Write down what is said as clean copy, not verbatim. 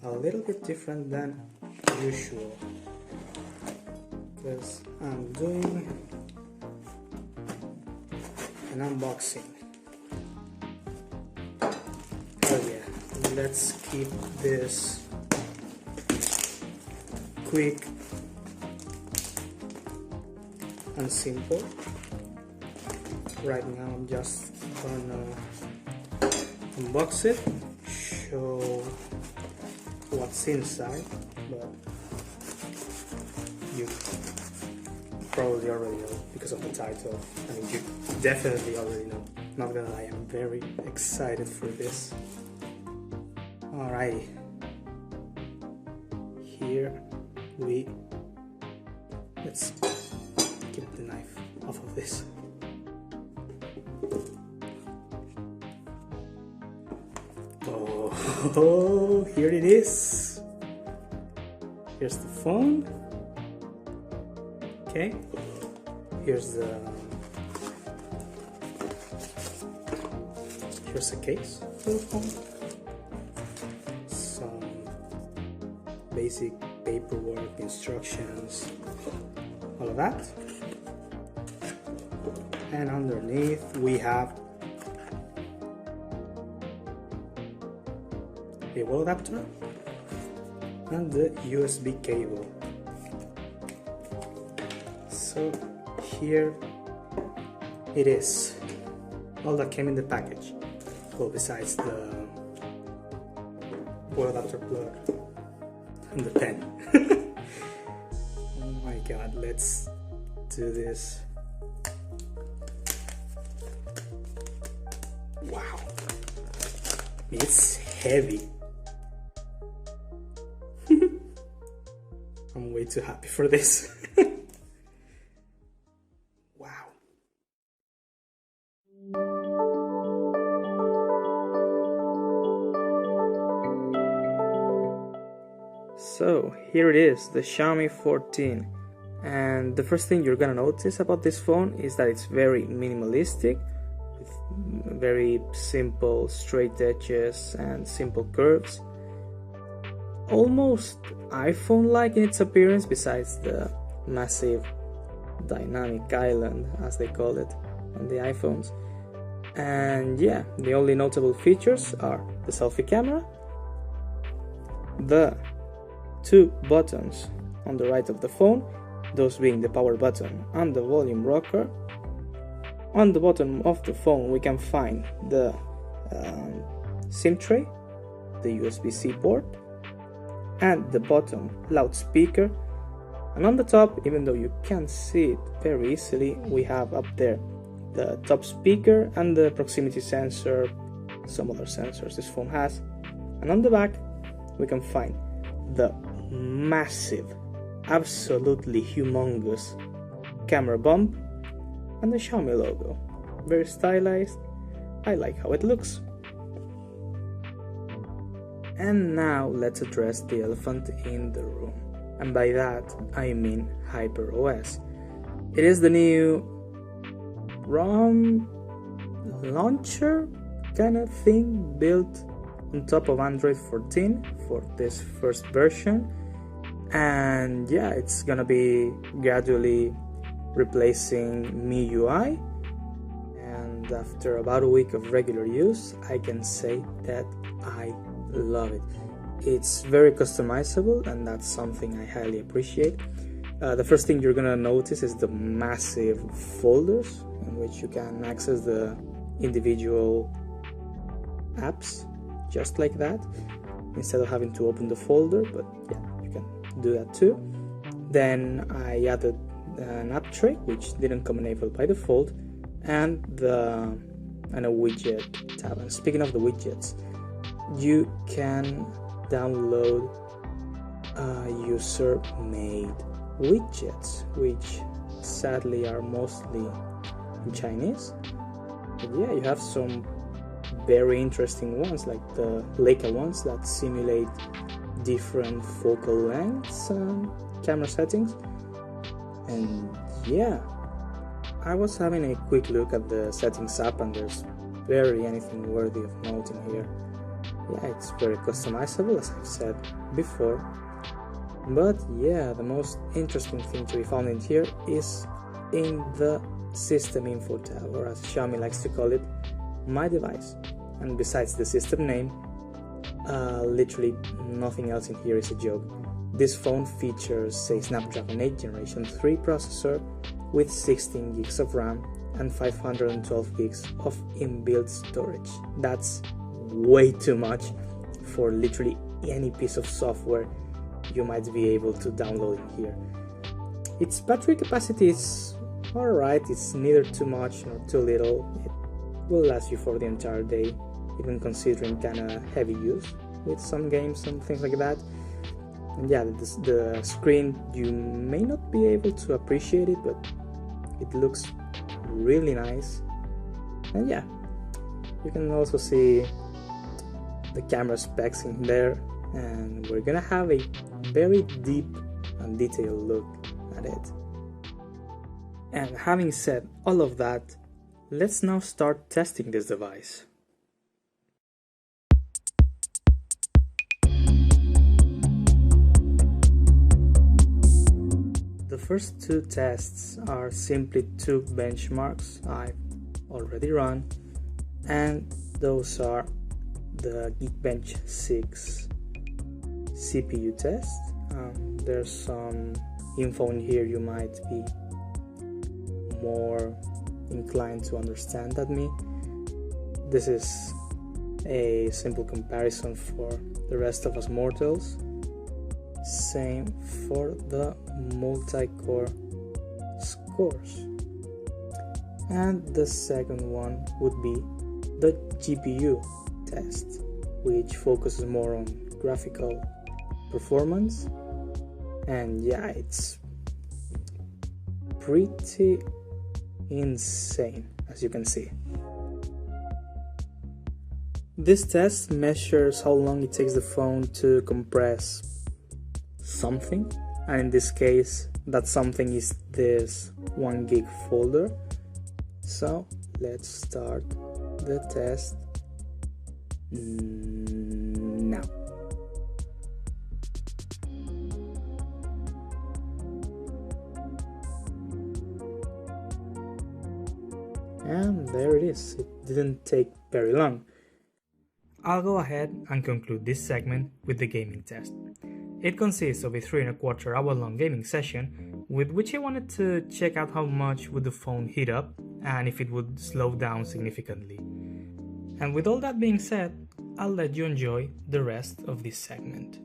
a little bit different than usual, because I'm doing an unboxing. Oh yeah, let's keep this quick and simple. Right now I'm just gonna unbox it, show what's inside, but you probably already know because of the title. I mean, you definitely already know. Not gonna lie, I'm very excited for this. Alrighty, let's get the knife off of this. Oh, here it is. Here's the phone. Okay, here's a case for the phone. Some basic paperwork, instructions, all of that. And underneath we have a wall adapter and the USB cable. So here it is, all that came in the package. Well, besides the wall adapter plug and the pen. Oh my god, let's do this. Wow, it's heavy. I'm way too happy for this. Wow. So here it is, the Xiaomi 14, and the first thing you're gonna notice about this phone is that it's very minimalistic, with very simple straight edges and simple curves. Almost iPhone-like in its appearance, besides the massive dynamic island, as they call it on the iPhones. And yeah, the only notable features are the selfie camera, the two buttons on the right of the phone, those being the power button and the volume rocker. On the bottom of the phone we can find the SIM tray, the USB-C port, and the bottom loudspeaker. And on the top, even though you can't see it very easily, we have up there the top speaker and the proximity sensor, some other sensors this phone has. And on the back we can find the massive, absolutely humongous camera bump and the Xiaomi logo. Very stylized. I like how it looks. And now let's address the elephant in the room, and by that I mean HyperOS. It is the new ROM launcher kind of thing built on top of Android 14 for this first version, and yeah, it's gonna be gradually replacing MIUI, and after about a week of regular use I can say that I love it. It's very customizable, and that's something I highly appreciate. The first thing you're gonna notice is the massive folders in which you can access the individual apps just like that, instead of having to open the folder, but yeah, you can do that too. Then I added an app tray, which didn't come enabled by default, and a widget tab. And speaking of the widgets, you can download user-made widgets, which sadly are mostly in Chinese. But yeah, you have some very interesting ones, like the Leica ones that simulate different focal lengths and camera settings. And yeah, I was having a quick look at the settings app, and there's barely anything worthy of noting here. Yeah, it's very customizable, as I've said before. But yeah, the most interesting thing to be found in here is in the system info tab, or as Xiaomi likes to call it, my device. And besides the system name, literally nothing else in here is a joke. This phone features a Snapdragon 8 Generation 3 processor with 16 gigs of RAM and 512 gigs of inbuilt storage. That's way too much for literally any piece of software you might be able to download in here. Its battery capacity is alright, it's neither too much nor too little. It will last you for the entire day, even considering kinda heavy use with some games and things like that. And yeah, the screen, you may not be able to appreciate it, but it looks really nice. And yeah, you can also see the camera specs in there, and we're gonna have a very deep and detailed look at it. And having said all of that, let's now start testing this device. The first two tests are simply two benchmarks I've already run, and those are the Geekbench 6 CPU test. There's some info in here you might be more inclined to understand than me. This is a simple comparison for the rest of us mortals. Same for the multi-core scores. And the second one would be the GPU test, which focuses more on graphical performance. And yeah, it's pretty insane, as you can see. This test measures how long it takes the phone to compress something, and in this case that something is this 1 gig folder. So let's start the test now. And there it is. It didn't take very long. I'll go ahead and conclude this segment with the gaming test. It consists of a 3.25 hour long gaming session with which I wanted to check out how much would the phone heat up and if it would slow down significantly. And with all that being said, I'll let you enjoy the rest of this segment.